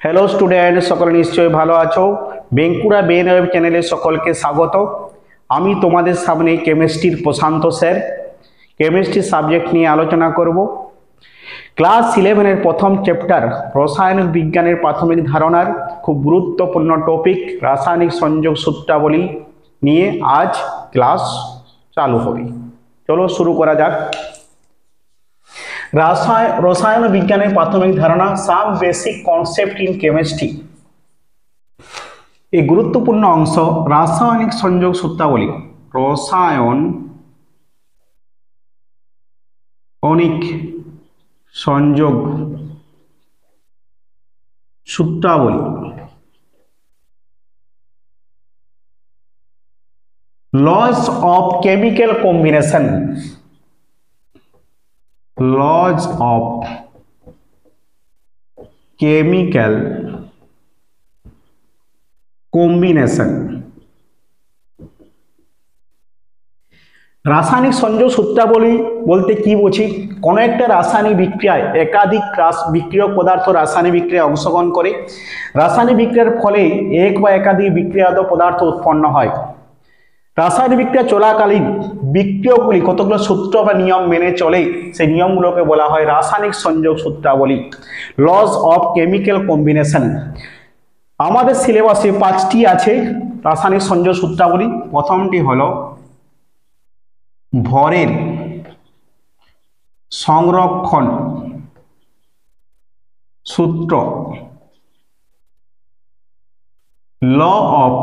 Hello student सकल निश्चय भालो आछो बेंकुड़ा बेन वेब चैनेले सकलके स्वागत। आमी तोमादेर सामने केमिस्ट्रिर प्रशांत सर केमिस्ट्री सब्जेक्ट निये आलोचना करब। क्लास 11 प्रथम चैप्टार रसायनिक विज्ञानेर प्राथमिक धारणार खूब गुरुत्वपूर्ण टपिक रासायनिक संयोग सूत्रावली निये आज क्लास चालू होबे। चलो शुरू करा जाक। रसायन विज्ञान प्राथमिक धारणा साम बेसिक कन्सेप्ट इन केमिस्ट्री एक गुरुत्वपूर्ण अंश रासायनिक संयोग सूत्रावली रसायनिक संयोग सूत्रावली laws of chemical combination laws of chemical combination रासायनिक संयोग सूत्रावली बोलते कि बुझी कोनो एकटा रासायनिक बिक्रियाय एकाधिक बिक्रियक पदार्थ रासायनिक बिक्रियाय अंशग्रहण करे रासायनिक बिक्रियार फले एक बा एकाधिक बिक्रियात्मक पदार्थ उत्पन्न हय। रासायनिक बिक्रिया चलाकालीन बिक्रियकगुली कतगुलो सूत्र बा नियम मेने चले सेई नियमगुलोके बला हय रासायनिक संयोग सूत्रावली लॉज ऑफ केमिकल कॉम्बिनेशन। आमादेर सिलेबासे 5टी आछे रासायनिक संयोग सूत्रावली। प्रथमटी हलो भरेर संरक्षण सूत्र law of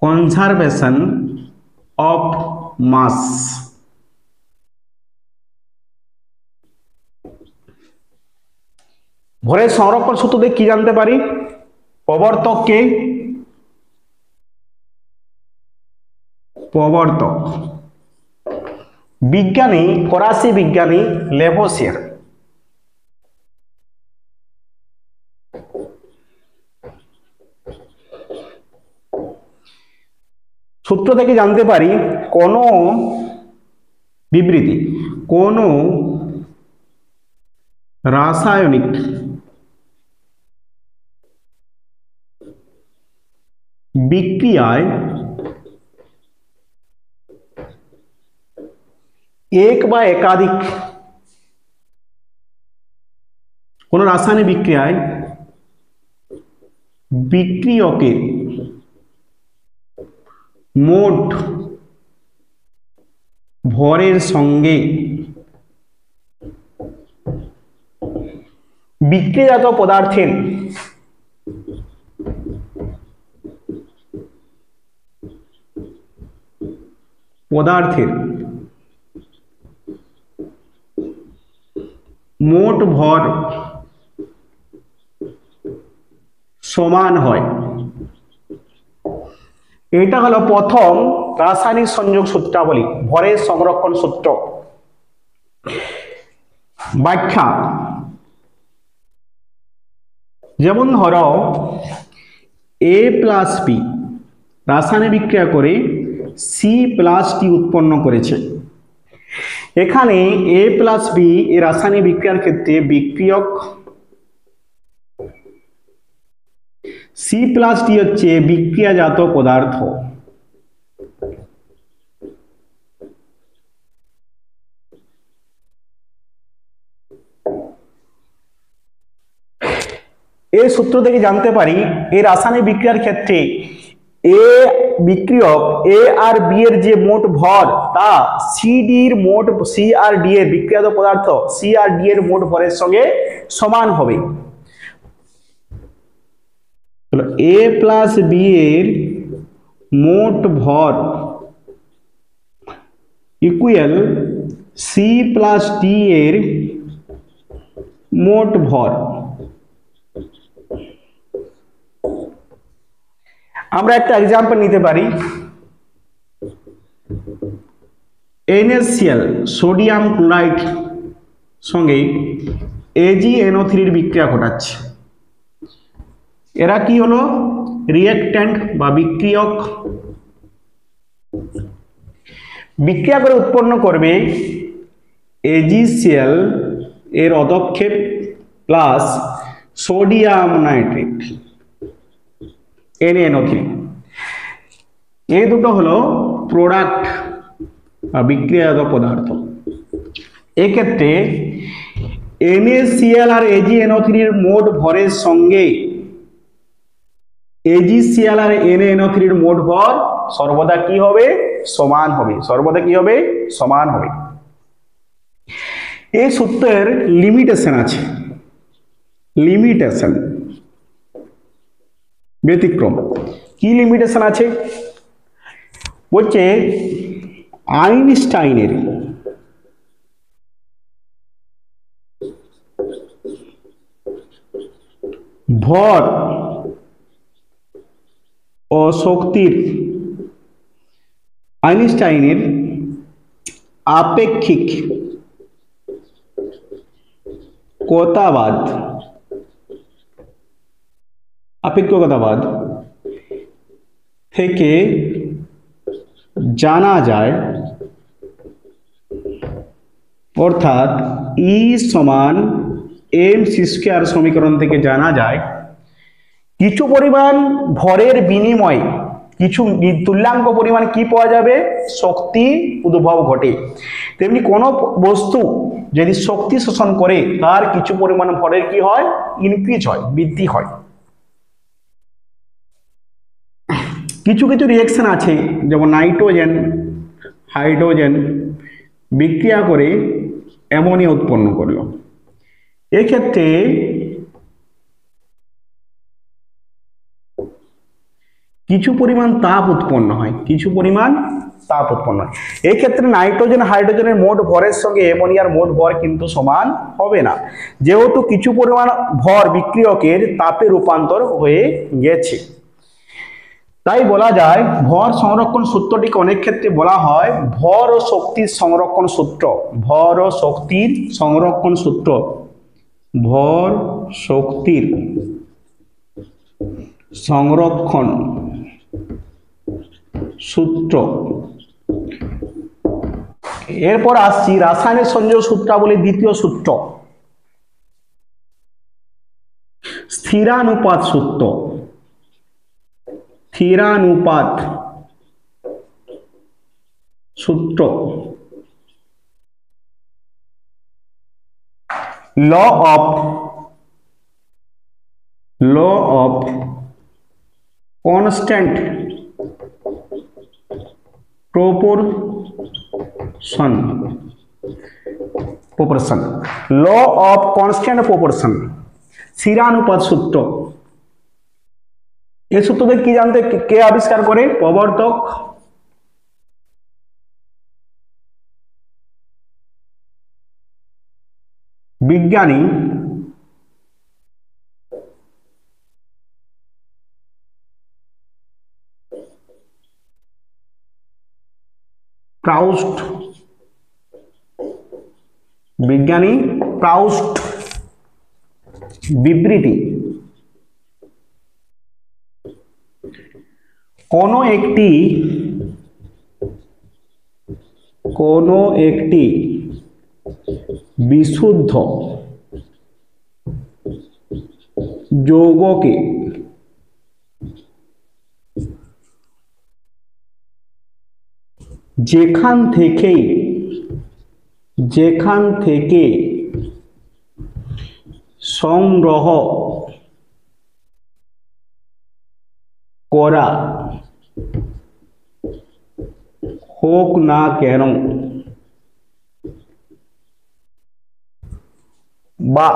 conservation of mass। भरेर संरक्षण सूत्र দিয়ে কি জানতে পারি? প্রবর্তক কে? প্রবর্তক বিজ্ঞানী ফরাসি বিজ্ঞানী লেভোসিয়ার। सूत्र থেকে জানতে পারি কোন বিবৃতি কোন রাসায়নিক বিক্রিয়ায় এক বা একাধিক কোন রাসায়নিক বিক্রিয়ায় বিক্রিয়কের মোট ভরের সঙ্গে বিক্রিয়াজাত পদার্থের মোট ভর সমান হয়। এটা হলো প্রথম রাসায়নিক সংযোগ সূত্রাবলী ভরের সংরক্ষণ সূত্র। ব্যাখ্যা যেমন ধরো a প্লাস b রাসায়নিক বিক্রিয়া করে c প্লাস d উৎপন্ন করেছে। এখানে a প্লাস b এর রাসায়নিক বিক্রিয়ার ক্ষেত্রে বিক্রিয়ক C প্লাস D হচ্ছে বিক্রিয়াজাত পদার্থ। এই সূত্র থেকে জানতে পারি এই রাসায়নিক বিক্রিয়ার ক্ষেত্রে A বিক্রিয়ক A আর B এর যে মোট ভর তা CD এর মোট C আর D এর বিক্রিয়াজাত পদার্থ C আর D এর মোট ভরের সঙ্গে সমান হবে। A প্লাস B এর মোট ভর ইকুয়াল C প্লাস D এর মোট ভর। আমরা একটা एग्जांपल নিতে পারি NaCl সোডিয়াম ক্লোরাইড সঙ্গে AgNO3 এর বিক্রিয়া ঘটাচ্ছে। এরা কি হলো রিঅ্যাক্ট্যান্ট বা বিক্রিয়ক। বিক্রিয়া করে উৎপন্ন করবে এজিসিএল এর অদক্ষেপ প্লাস সোডিয়াম নাইট্রেট NaNO3, এই দুটো হলো প্রোডাক্ট বিক্রিয়াজাত পদার্থ। এক্ষেত্রে NaCl আর AgNO3 এর মোট ভরের সঙ্গে AgCl আর NaNO3 এর মোট ভর সর্বদা কি হবে? সমান হবে। সর্বদা কি হবে? সমান হবে। এই সূত্রের লিমিটেশন আছে, লিমিটেশন, ব্যতিক্রম। কি লিমিটেশন আছে? বলছে আইনস্টাইনের ভর ও শক্তির, আইনস্টাইনের আপেক্ষিক কতাবাদ, আপেক্ষিকতাবাদ থেকে জানা যায়, অর্থাৎ E সমান mc² সমীকরণ থেকে জানা যায় কিছু পরিমাণ ভরের বিনিময়ে কিছু তুল্যাঙ্ক পরিমাণ কি পাওয়া যাবে? শক্তি উদ্ভব ঘটে। তেমনি কোনো বস্তু যদি শক্তি শোষণ করে তার কিছু পরিমাণ ভরের কি হয়? ইনক্রিজ হয়, বৃদ্ধি হয়। কিছু কিছু রিঅ্যাকশন আছে, যেমন নাইট্রোজেন হাইড্রোজেন বিক্রিয়া করে অ্যামোনিয়া উৎপন্ন করলো। এক্ষেত্রে কিছু পরিমাণ তাপ উৎপন্ন হয়, কিছু পরিমাণ তাপ উৎপন্ন হয়। এই ক্ষেত্রে নাইট্রোজেন হাইড্রোজেনের মোট ভরের সঙ্গে অ্যামোনিয়ার মোট ভর কিন্তু সমান হবে না, যেহেতু কিছু পরিমাণ ভর বিক্রিয়কের তাপে রূপান্তর হয়ে গেছে। তাই বলা যায় ভর সংরক্ষণ সূত্রটিকে অনেক ক্ষেত্রে বলা হয় ভর ও শক্তির সংরক্ষণ সূত্র। ভর ও শক্তির সংরক্ষণ সূত্র, ভর শক্তির সংরক্ষণ সূত্র। এরপর আসছি রাসায়নিক সংযোগ সূত্রাবলীর দ্বিতীয় সূত্র, স্থিরানুপাত সূত্র। স্থিরানুপাত সূত্র, law of constant proportion, law of constant proportion, স্থিরানুপাত সূত্র। এই সূত্রতে কি জানতে, কে আবিষ্কার করে? প্রবর্তক। বিজ্ঞানী প্রাউস্ট, বিজ্ঞানী প্রাউস্ট বিবৃতি কোনো একটি বিশুদ্ধ যৌগকে যেখান থেকে সংগ্রহ করা হোক না কেন বা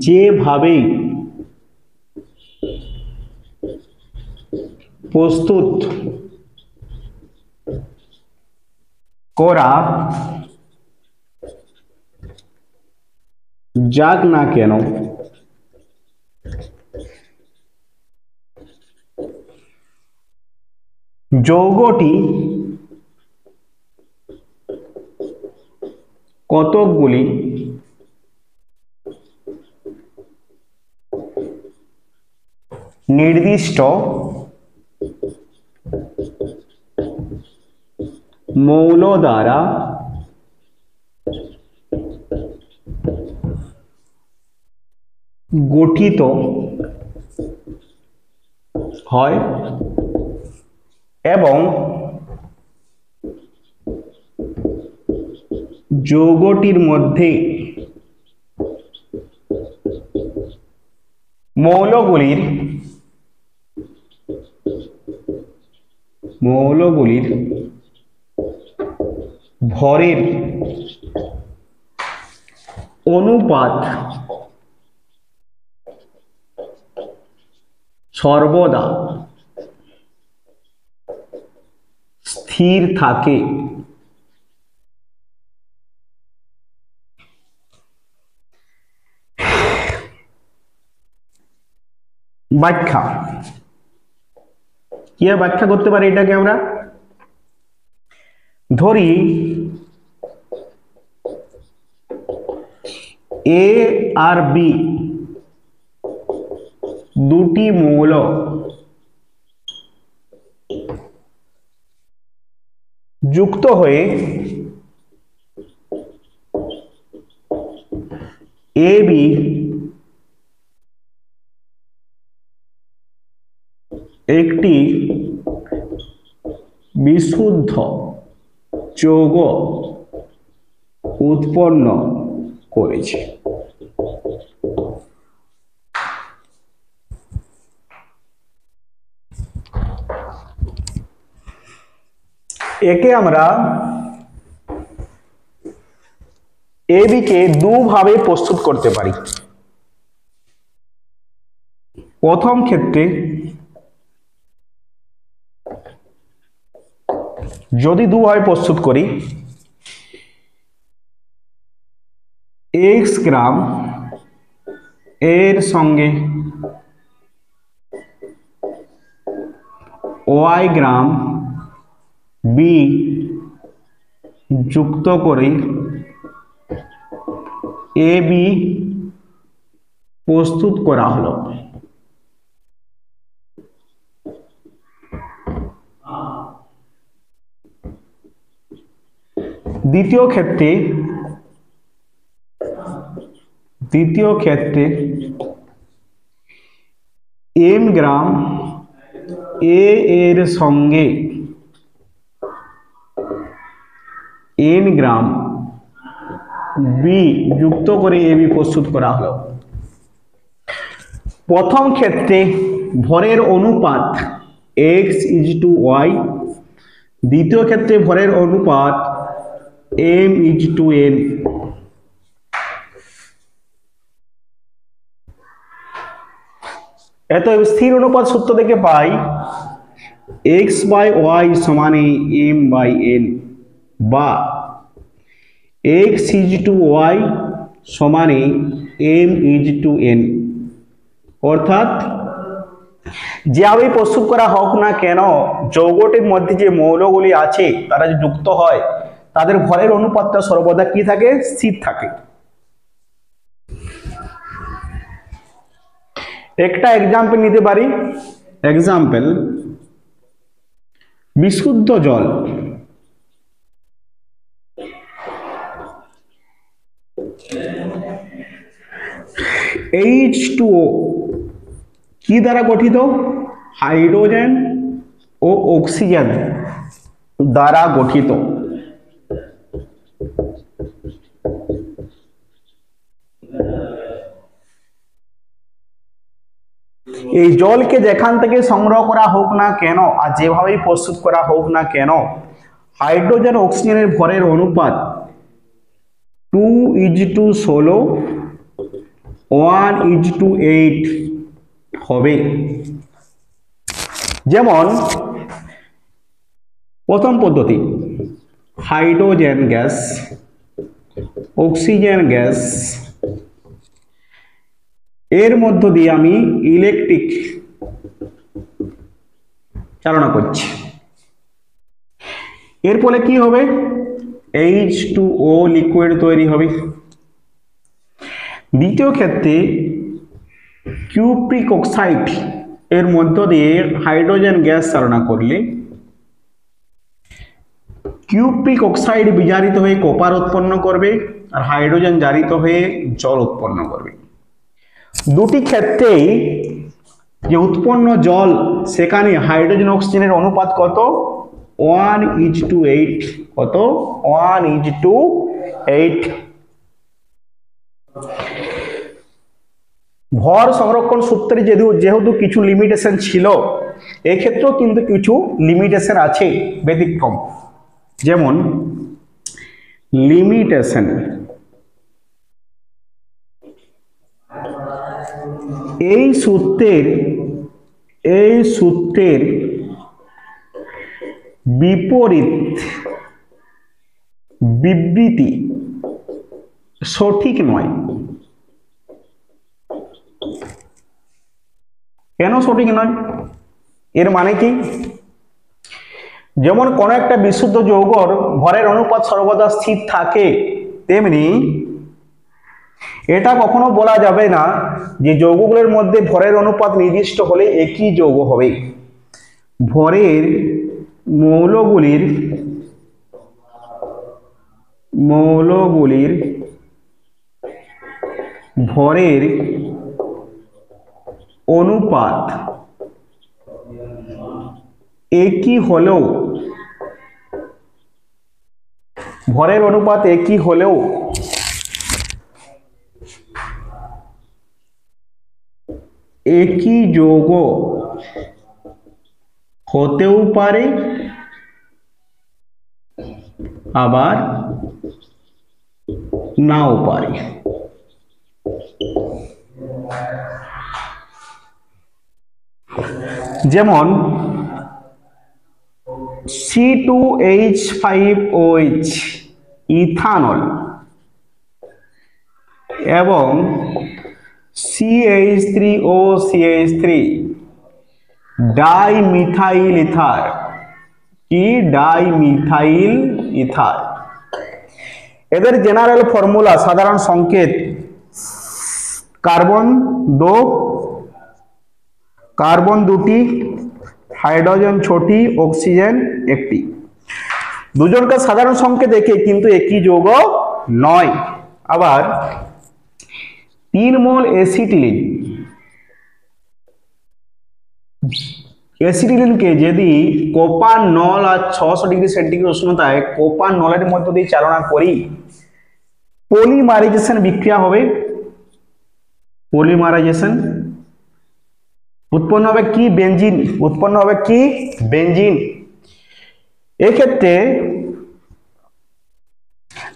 যেভাবেই প্রস্তুত করা যাক না কেন যৌগটি কতকগুলি নির্দিষ্ট মৌল দ্বারা গঠিত হয় এবং যৌগটির মধ্যে মৌলগুলির ভরের অনুপাত সর্বদা স্থির থাকে। ব্যাখ্যা কি ব্যাখ্যা করতে পারি এটাকে আমরা ধরি এ আর বি দুটি মৌল যুক্ত হয়ে এ বি একটি বিশুদ্ধ যৌগ উৎপন্ন করেছে। একে আমরা এবি কে দুভাবে প্রস্তুত করতে পারি। প্রথম ক্ষেত্রে যদি দুভাবে প্রস্তুত করি, x গ্রাম এর সঙ্গে y গ্রাম বি যুক্ত করে এ বি প্রস্তুত করা হলো। দ্বিতীয় ক্ষেত্রে এম গ্রাম এ এর সঙ্গে এন গ্রাম বি যুক্ত করে এ বি প্রস্তুত করা হলো। প্রথম ক্ষেত্রে ভরের অনুপাত x:y, দ্বিতীয় ক্ষেত্রে ভরের অনুপাত m:n। এত স্থির অনুপাত সূত্র থেকে পাই x/y সমানে m/n বা x:y সমানে m:n। অর্থাৎ যেভাবে প্রস্তুত করা হোক না কেন, যৌগটির মধ্যে যে মৌলগুলি আছে তারা যে যুক্ত হয় তাদের ভরের অনুপাতটা সর্বদা কি থাকে? স্থির থাকে। একটা এক্সাম্পল নিতে পারি। এক্সাম্পল, বিশুদ্ধ জল H2O কি দ্বারা গঠিত? হাইড্রোজেন ও অক্সিজেন দ্বারা গঠিত। এই জলকে যেখান থেকে সংগ্রহ করা হোক না কেন আর যেভাবেই প্রস্তুত করা হোক না কেন, হাইড্রোজেন অক্সিজেনের ভরের অনুপাত 2:16, 1:8 হবে। যেমন প্রথম পদ্ধতি, হাইড্রোজেন গ্যাস, অক্সিজেন গ্যাস, এর মধ্য দিয়ে আমি ইলেকট্রিক চালনা করছি। এর ফলে কি হবে? H2O লিকুইড তৈরি হবে। দ্বিতীয় ক্ষেত্রে কিউপ্রিক অক্সাইড এর মধ্য দিয়ে হাইড্রোজেন গ্যাস চালনা করলে কিউপ্রিক অক্সাইড বিজারিত হয়ে কপার উৎপন্ন করবে, আর হাইড্রোজেন জারিত হয়ে জল উৎপন্ন করবে। দুটি ক্ষেত্রেই যে উৎপন্ন জল, সেখানে হাইড্রোজেন অক্সিজেনের অনুপাত কত? 1:8। কত? 1:8। ভর সংরক্ষণ সূত্রে যেহেতু কিছু লিমিটেশন ছিল, এক্ষেত্রেও কিন্তু কিছু লিমিটেশন আছে, ব্যতিক্রম। যেমন লিমিটেশন, এই সূত্রের বিপরীত বিবৃতি সঠিক নয়। কেন সঠিক নয়? এর মানে কি? যেমন কোন একটা বিশুদ্ধ যৌগর ভরের অনুপাত সর্বদা স্থির থাকে, তেমনি এটা কখনো বলা যাবে না যে যৌগগুলোর মধ্যে ভরের অনুপাত নির্দিষ্ট হলে একই যৌগ হবে। ভরের মৌলগুলির ভরের অনুপাত একই হলেও একই যৌগ হতেও পারে, আবার নাও পারে। যেমন C2H5OH ইথানল এবং CH3OCH3 ডাইমিথাইল ইথার। কি? Dimethyl ether. এদের জেনারেল ফর্মুলা, সাধারণ সংকেত, কার্বন 2টি, হাইড্রোজেন 6টি, অক্সিজেন 1টি। দুজনকে সাধারণ সংকেত একই, কিন্তু একই যৌগ নয়। আবার 3 মোল অ্যাসিটিলিনকে যদি কোপার নল আর 600 ডিগ্রি সেন্টিগ্রেড উষ্ণতায় কোপার নলের মধ্য দিয়ে চালনা করি, পলিমারাইজেশন বিক্রিয়া হবে। পলিমারাইজেশন উৎপন্ন হবে কি? বেনজিন। এক্ষেত্রে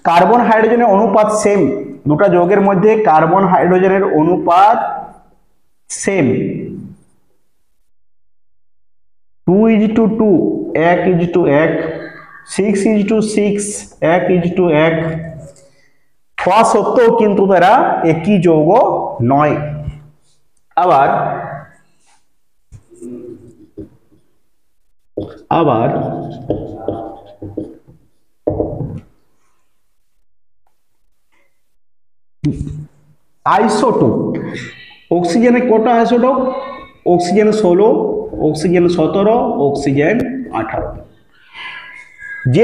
কার্বন হাইড্রোজেনের অনুপাত সেম। দুটা যৌগের মধ্যে কার্বন হাইড্রোজেনের অনুপাত সেম, 2:2, 1:1, 6:6, 1:1। হওয়া সত্ত্বেও কিন্তু তারা একই যৌগ নয়। আবার আইসোটোপ, অক্সিজেনে কটা আইসোটোপ? Oxygen 16, oxygen 17, oxygen 18। যে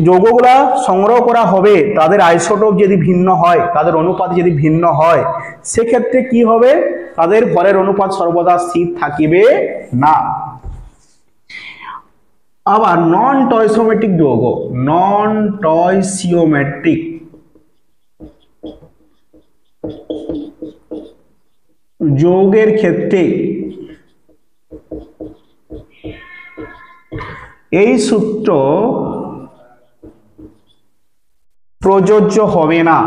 যৌগগুলা সংগ্রহ করা হবে তাদের আইসোটোপ যদি ভিন্ন হয়, তাদের অনুপাত যদি ভিন্ন হয়, সেক্ষেত্রে কি হবে? তাদের ভরের অনুপাত সর্বদা স্থির থাকিবে না। আবার নন স্টয়চিওমেট্রিক যৌগের ক্ষেত্রে এই সূত্র প্রযোজ্য হবে না।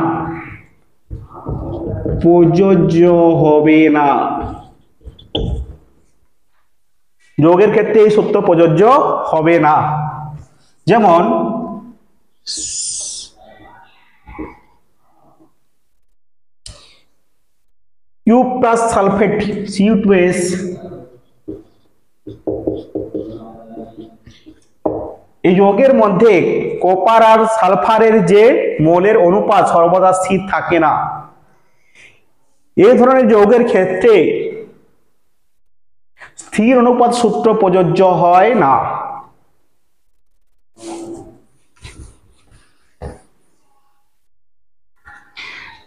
যৌগের ক্ষেত্রে এই সূত্র প্রযোজ্য হবে না। যেমন কিউপ্রাস সালফেট Cu2S, এই যৌগের মধ্যে কপার আর সালফারের যে মোলের অনুপাত সর্বদা স্থির থাকে না। এই ধরনের যৌগের ক্ষেত্রে স্থির অনুপাত সূত্র প্রযোজ্য হয় না।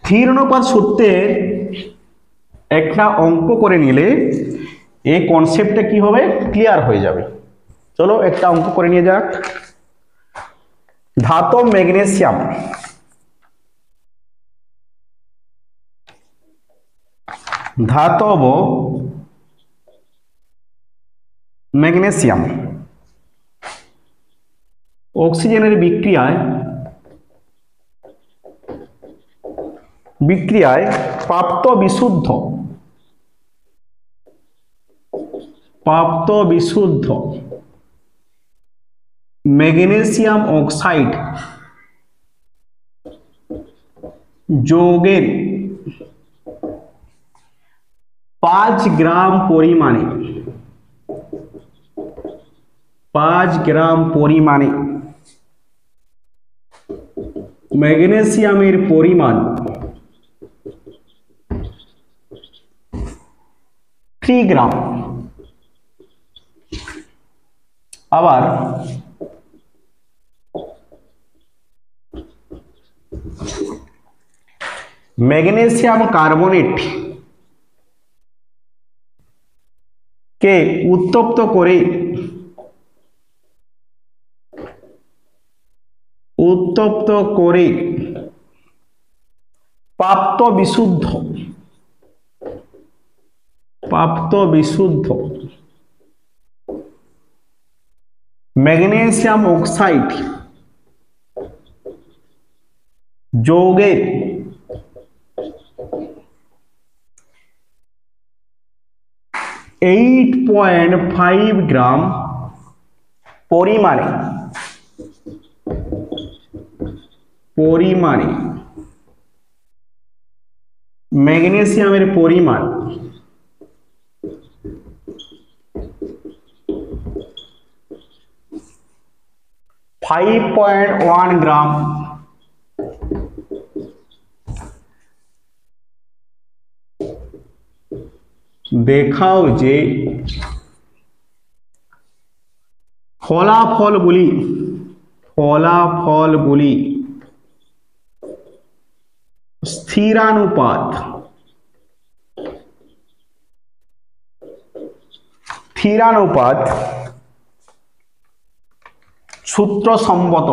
স্থির অনুপাত সূত্রের একটা অঙ্ক করে নিলে এই কনসেপ্টটা কি হবে, ক্লিয়ার হয়ে যাবে। চলো একটা অঙ্ক করে নিয়ে যাক। ধাতব ম্যাগনেসিয়াম ধাতব ম্যাগনেসিয়াম অক্সিজেনের বিক্রিয়ায় প্রাপ্ত বিশুদ্ধ ম্যাগনেসিয়াম অক্সাইড যৌগের 5 গ্রাম পরিমাণে ম্যাগনেসিয়ামের পরিমাণ 3 গ্রাম। আবার ম্যাগনেসিয়াম কার্বনেট কে উত্তপ্ত করে প্রাপ্ত বিশুদ্ধ ম্যাগনেসিয়াম অক্সাইড যৌগের 8.5 গ্রাম পরিমাণে ম্যাগনেসিয়ামের পরিমাণ 5.1 গ্রাম দেখাও যে ফলাফলগুলি স্থিরানুপাত সূত্রসম্মত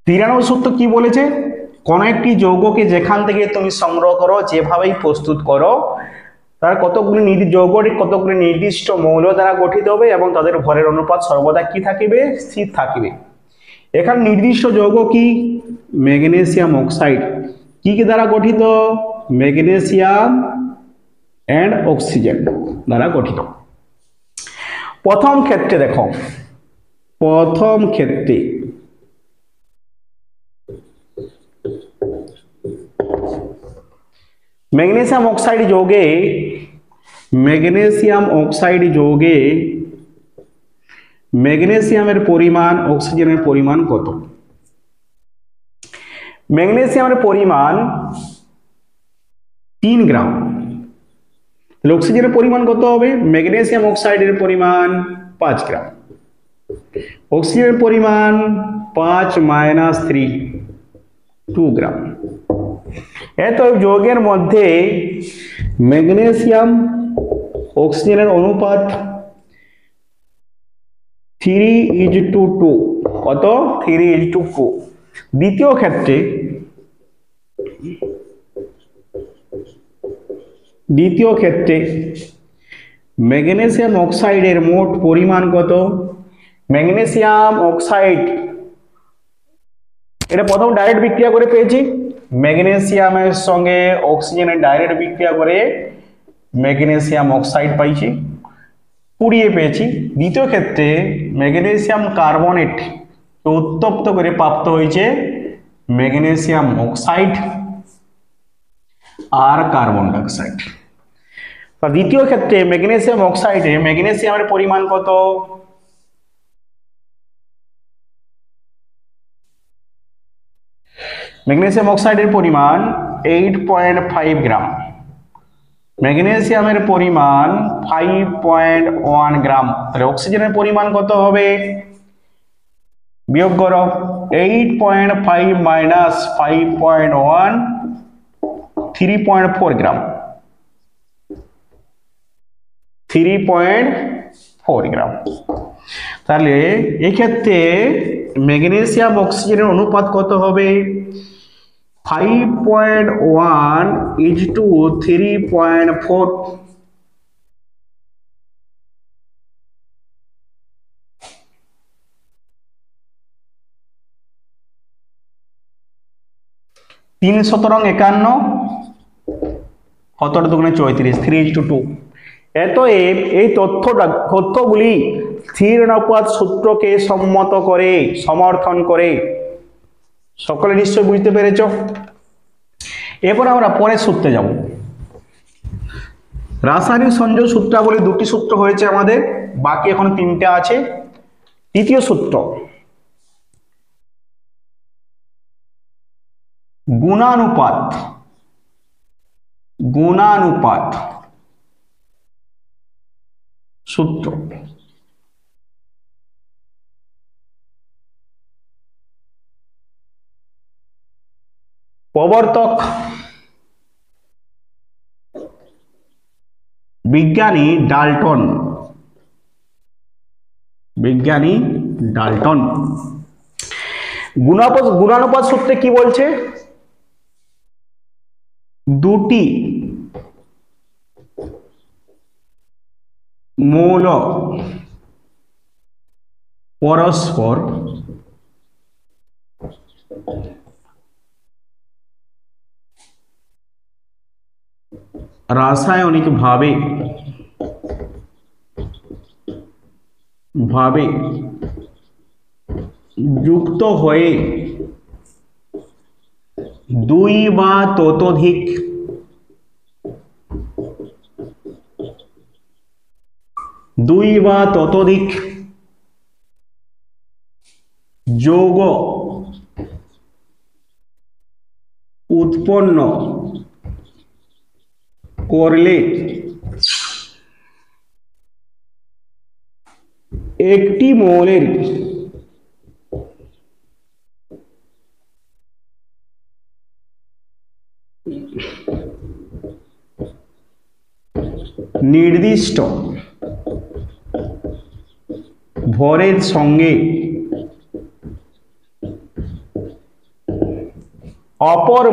তিরানব্বই সূত্র কি বলেছে, কোন একটি যৌগকে যেখান থেকে তুমি সংগ্রহ করো, যেভাবেই প্রস্তুত করো, তার কতগুলি যৌগটির কতগুলি নির্দিষ্ট মৌল দ্বারা গঠিত হবে এবং তাদের ভরের অনুপাত সর্বদা কি থাকিবে, স্থির থাকিবে। এখানে নির্দিষ্ট যৌগ কি, ম্যাগনেসিয়াম অক্সাইড কি দ্বারা গঠিত, ম্যাগনেসিয়াম এন্ড অক্সিজেন দ্বারা গঠিত। প্রথম ক্ষেত্রে দেখো, ম্যাগনেসিয়াম অক্সাইড যৌগে ম্যাগনেসিয়ামের পরিমাণ অক্সিজেনের পরিমাণ কত? ম্যাগনেসিয়ামের পরিমাণ 3 গ্রাম, তাহলে অক্সিজেনের পরিমাণ কত হবে? ম্যাগনেসিয়াম অক্সাইডের পরিমাণ 5 গ্রাম, অক্সিজেনের পরিমাণ 5 - 3 2 গ্রাম। এত যৌগের মধ্যে ম্যাগনেসিয়াম অক্সিজেনের অনুপাত 3:2, কত? 3:2। দ্বিতীয় ক্ষেত্রে ম্যাগনেসিয়াম অক্সাইডের মোট পরিমাণ কত? ম্যাগনেসিয়াম অক্সাইড, এটা প্রথম ডাইরেক্ট বিক্রিয়া করে পেয়েছি, ম্যাগনেসিয়ামের সঙ্গে অক্সিজেনের ডাইরেক্ট বিক্রিয়া করে ম্যাগনেসিয়াম অক্সাইড পাইছি, পুড়িয়ে পেয়েছি। দ্বিতীয় ক্ষেত্রে ম্যাগনেসিয়াম কার্বনেট উত্তপ্ত করে প্রাপ্ত হয়েছে ম্যাগনেসিয়াম অক্সাইড আর কার্বন ডাইঅক্সাইড। দ্বিতীয় ক্ষেত্রে ম্যাগনেসিয়াম অক্সাইডে ম্যাগনেসিয়ামের পরিমাণ কত? ম্যাগনেসিয়াম অক্সাইডের পরিমাণ 8.5 গ্রাম, ম্যাগনেসিয়ামের পরিমাণ 5.1 গ্রাম, তাহলে অক্সিজেনের পরিমাণ কত হবে? বিয়োগ করো 8.5 মাইনাস 5.1 3.4 গ্রাম 3.4 গ্রাম। তাহলে এই ক্ষেত্রে ম্যাগনেসিয়াম অক্সিজেনের অনুপাত কত হবে 5.1 ইজ টু 3.4। তিন 51 17 দুগুণে 34 3:2। অতএব এই তথ্যগুলি স্থির অনুপাত সূত্রকে সম্মত করে সমর্থন করে। সকলে নিশ্চয় বুঝতে পেরেছ। এরপর আমরা পরের সূত্রে যাব। রাসায়নিক সংযোগ সূত্রাবলী দুটি সূত্র হয়েছে আমাদের, বাকি এখন তিনটা আছে। তৃতীয় সূত্র গুণানুপাত। গুণানুপাত সূত্র। প্রবর্তক বিজ্ঞানী ডাল্টন। বিজ্ঞানী ডাল্টন। গুণানুপাত সূত্রে কি বলছে দুটি মৌল পরস্পর রাসায়নিকভাবে যুক্ত হয়ে দুই বা ততোধিক যৌগ উৎপন্ন করলে একটি মৌলের নির্দিষ্ট ভরের সঙ্গে অপর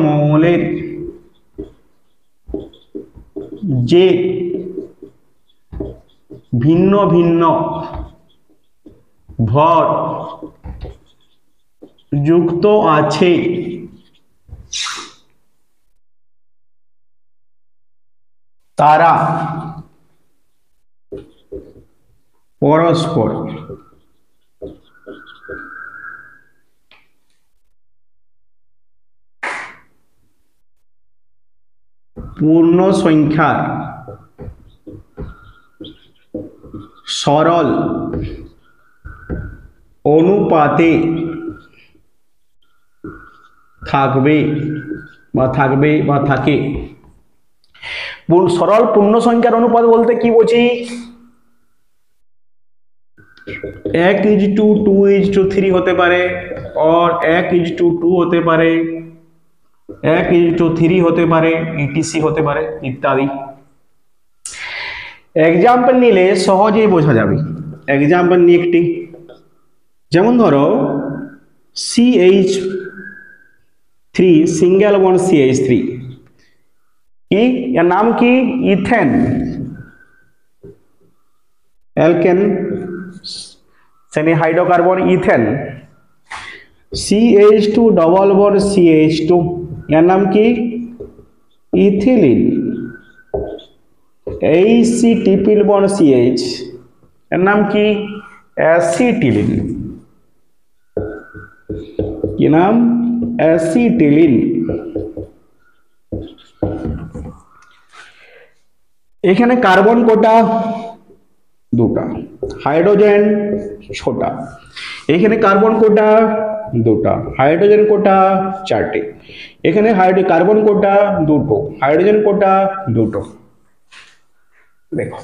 মৌলের যে ভিন্ন ভিন্ন ভর যুক্ত আছে তারা পরস্পর পূর্ণ সংখ্যার সরল অনুপাতে থাকে। সরল পূর্ণ সংখ্যার অনুপাত বলতে কি বুঝি 1:2:3 হতে পারে, और 1:2 হতে পারে, 1:3 হতে পারে, etc হতে পারে ইত্যাদি। এক্সাম্পল নিলে সহজেই বোঝা যাবে। এক্সাম্পল নিয়ে একটি, যেমন ধরো CH3 সিঙ্গেল বন্ড CH3 কি এর নাম কি ইথেন অ্যালকেন শ্রেণী hydrocarbon ethane. CH2 double bond CH2 এর নাম কি ethylene. AC triple bond CH এর নাম কি অ্যাসিটিলিন। কি নাম অ্যাসিটিলিন। এখানে কার্বন কোটা দুটা, হাইড্রোজেন ছোটা। এখানে কার্বন কোটা দুটা, হাইড্রোজেন কোটা চারটে। এখানে কার্বন কোটা দুটো, হাইড্রোজেন কোটা দুটো। দেখো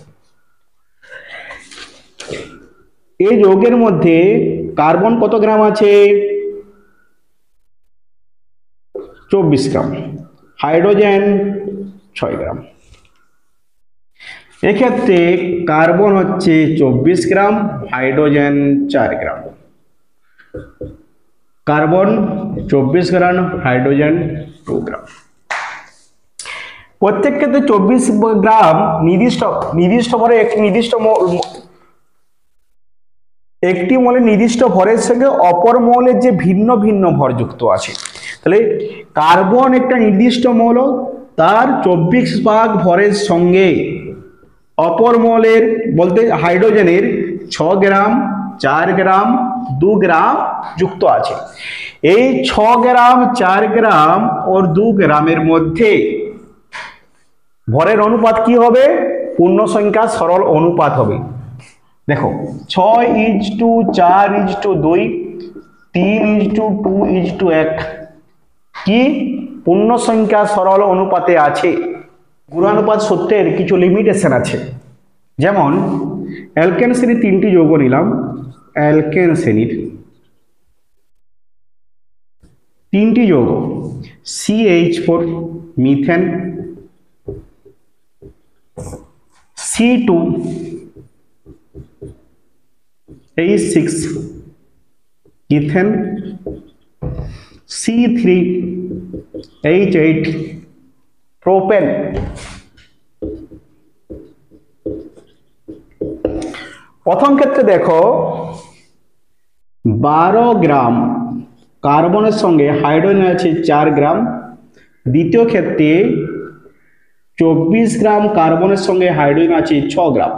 এই যৌগের মধ্যে কার্বন কত গ্রাম আছে? 24 গ্রাম। হাইড্রোজেন 6 গ্রাম। এক্ষেত্রে কার্বন হচ্ছে 24 গ্রাম, হাইড্রোজেন 4 গ্রাম। কার্বন 24 গ্রাম, হাইড্রোজেন 2 গ্রাম। প্রত্যেক ক্ষেত্রে 24 গ্রাম নির্দিষ্ট ভরে একটি মৌলের নির্দিষ্ট ভরের সঙ্গে অপর মৌলের যে ভিন্ন ভিন্ন ভর যুক্ত আছে। তাহলে কার্বন একটা নির্দিষ্ট মৌল, তার 24 ভাগ ভরের সঙ্গে অপর মৌলের বলতে হাইড্রোজেনের 6 গ্রাম, 4 গ্রাম, 2 গ্রাম যুক্ত আছে। এই 6 গ্রাম, 4 গ্রাম ও 2 গ্রামের মধ্যে ভরের অনুপাত কি হবে? পূর্ণ সংখ্যা সরল অনুপাত হবে। দেখো 6:4:2, 3:2:1 কি পূর্ণ সংখ্যা সরল অনুপাতে আছে। গুণানুপাত সূত্রের কিছু লিমিটেশন আছে। যেমন অ্যালকেন শ্রেণীর 3টি যৌগ নিলাম, অ্যালকেন শ্রেণীর 3টি যৌগ CH4 methane, C2 H6 ethane, C3 H8 propane. প্রথম ক্ষেত্রে দেখো 12 গ্রাম কার্বনের সঙ্গে হাইড্রোজেন আছে 4 গ্রাম। দ্বিতীয় ক্ষেত্রে 24 গ্রাম কার্বনের সঙ্গে হাইড্রোজেন আছে 6 গ্রাম।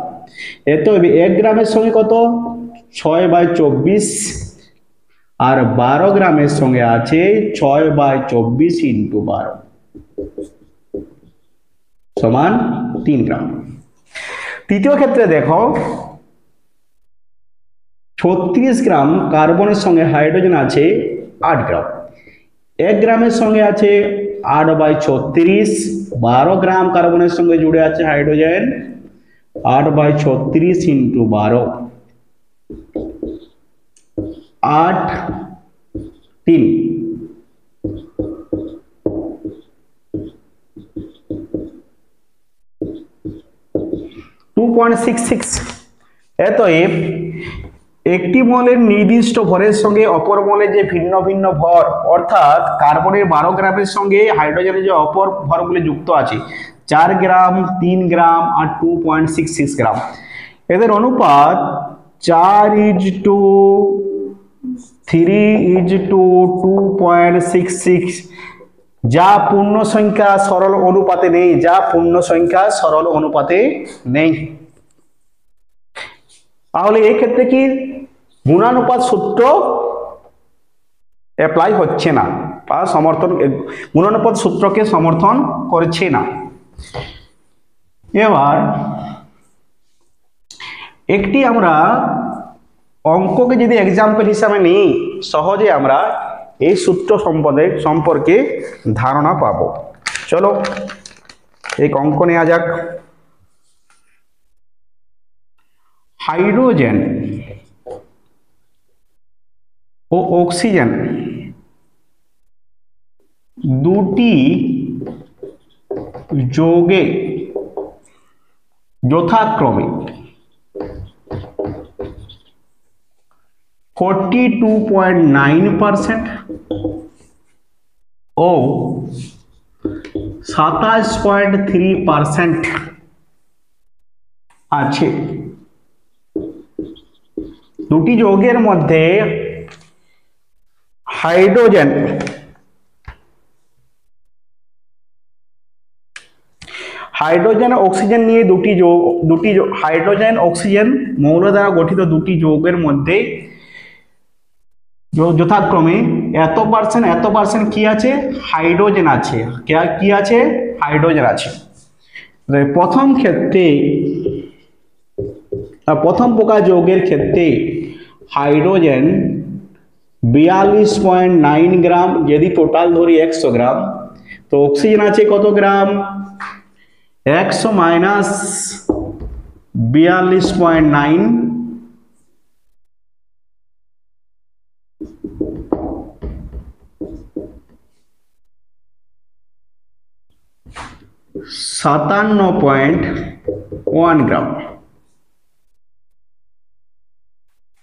এত 1 গ্রামের সঙ্গে কত? 6/24। আর 12 গ্রামের সঙ্গে আছে 6/24 × 12 সমান 3 গ্রাম। তৃতীয় ক্ষেত্রে দেখো 36 গ্রাম কার্বনের সঙ্গে হাইড্রোজেন আছে 8 গ্রাম। 1 গ্রামের সঙ্গে আছে 8/36। 12 গ্রাম কার্বনের সঙ্গে জুড়ে আছে হাইড্রোজেন, 8/36 × 12 8 3 2.66। এতএব একটি মৌলের নির্দিষ্ট ভরের সঙ্গে অপর মৌলের যে ভিন্ন ভিন্ন ভর, অর্থাৎ কার্বনের 12 গ্রামের সঙ্গে হাইড্রোজেনের যে অপর ভরগুলি যুক্ত আছে 4 গ্রাম, 3 গ্রাম আর 2.66 গ্রাম, এদের অনুপাত 4:3:2.66, যা পূর্ণ সংখ্যা সরল অনুপাতে নেই, তাহলে এই ক্ষেত্রে কি গুণানুপাত সূত্র অ্যাপ্লাই হচ্ছে না বা গুণানুপাত সূত্রকে সমর্থন করছে না। এবার একটি আমরা অঙ্ককে যদি এক্সাম্পল হিসাবে নিই, সহজে আমরা এই সূত্র সম্পর্কে ধারণা পাবো। চলো এই অঙ্ক নেওয়া যাক। হাইড্রোজেন ও অক্সিজেন দুটি যৌগে যথাক্রমে 42.9% ও 27.3% আছে। দুটি যৌগের মধ্যে হাইড্রোজেন অক্সিজেন নিয়ে হাইড্রোজেন অক্সিজেন মৌল দ্বারা গঠিত দুটি যৌগের মধ্যে যথাক্রমে এত পার্সেন্ট কি আছে? হাইড্রোজেন আছে। কি আছে? হাইড্রোজেন আছে। প্রথম প্রকার যৌগের ক্ষেত্রে হাইড্রোজেন 42.9 গ্রাম, যদি টোটাল ধরি 100 গ্রাম, তো অক্সিজেন আছে কত গ্রাম? 100 - 42.9 57.1 গ্রাম।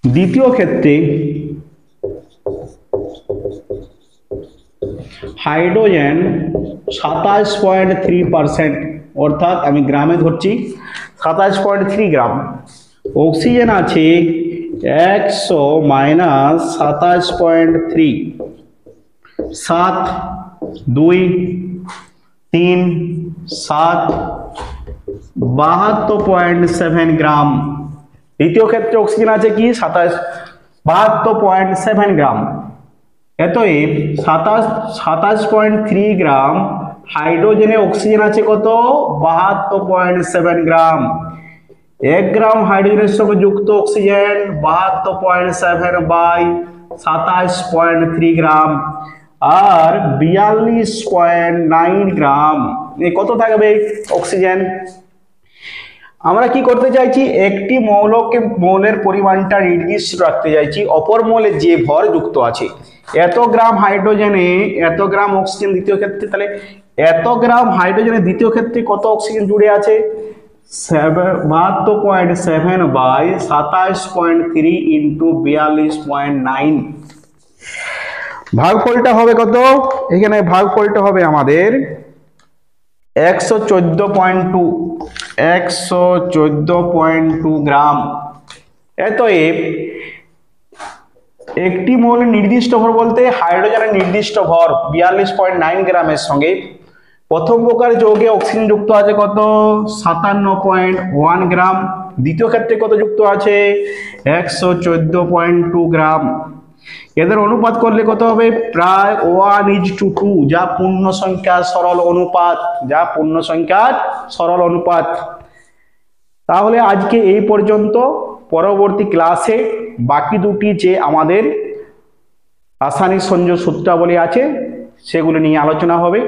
দ্বিতীয় ক্ষেত্রে হাইড্রোজেন 27.3%, অর্থাৎ আমি গ্রামে ধরছি 27.3 গ্রাম। অক্সিজেন আছে 100 মাইনাস 27.3, 7 2 3 7 72.7 গ্রাম। দ্বিতীয় ক্ষেত্রে অক্সিজেন আছে কি 72.7 গ্রাম। অতএব 27.3 গ্রাম হাইড্রোজেনে অক্সিজেন আছে কত 72.7 গ্রাম। 1 গ্রাম হাইড্রোজেনের সঙ্গে যুক্ত অক্সিজেন 72.7 বাই 27.3 গ্রাম, আর 42.9 গ্রাম কত থাকবে অক্সিজেন। আমরা কি করতে চাইছি, একটি মৌলের পরিমাণটা নির্দিষ্ট রাখতে চাইছি, অপর মৌলে যে ভর যুক্ত আছে। এত গ্রাম হাইড্রোজেনে এত গ্রাম অক্সিজেন দ্বিতীয় ক্ষেত্রে, তাহলে এত গ্রাম হাইড্রোজেনের দ্বিতীয় ক্ষেত্রে কত অক্সিজেন জুড়ে আছে 72.7 বাই 27.3 ইন্টু 42.9। ভাগফলটা হবে কত, এখানে ভাগফলটা হবে আমাদের 114.2 গ্রাম। অতএব একটি মৌলের নির্দিষ্ট ভর বলতে হাইড্রোজেনের নির্দিষ্ট ভর 42.9 গ্রামের সঙ্গে প্রথম প্রকার যৌগে অক্সিজেন যুক্ত আছে কত 57.1 গ্রাম। দ্বিতীয় ক্ষেত্রে কত যুক্ত আছে 114.2 গ্রাম। এদের অনুপাত করলে কত হবে প্রায় 1:2, যা পূর্ণ সংখ্যার সরল অনুপাত। তাহলে আজকে এই পর্যন্ত। পরবর্তী ক্লাসে বাকি দুটি যে আমাদের রাসায়নিক সংযোগ সূত্রাবলী আছে সেগুলো নিয়ে আলোচনা হবে।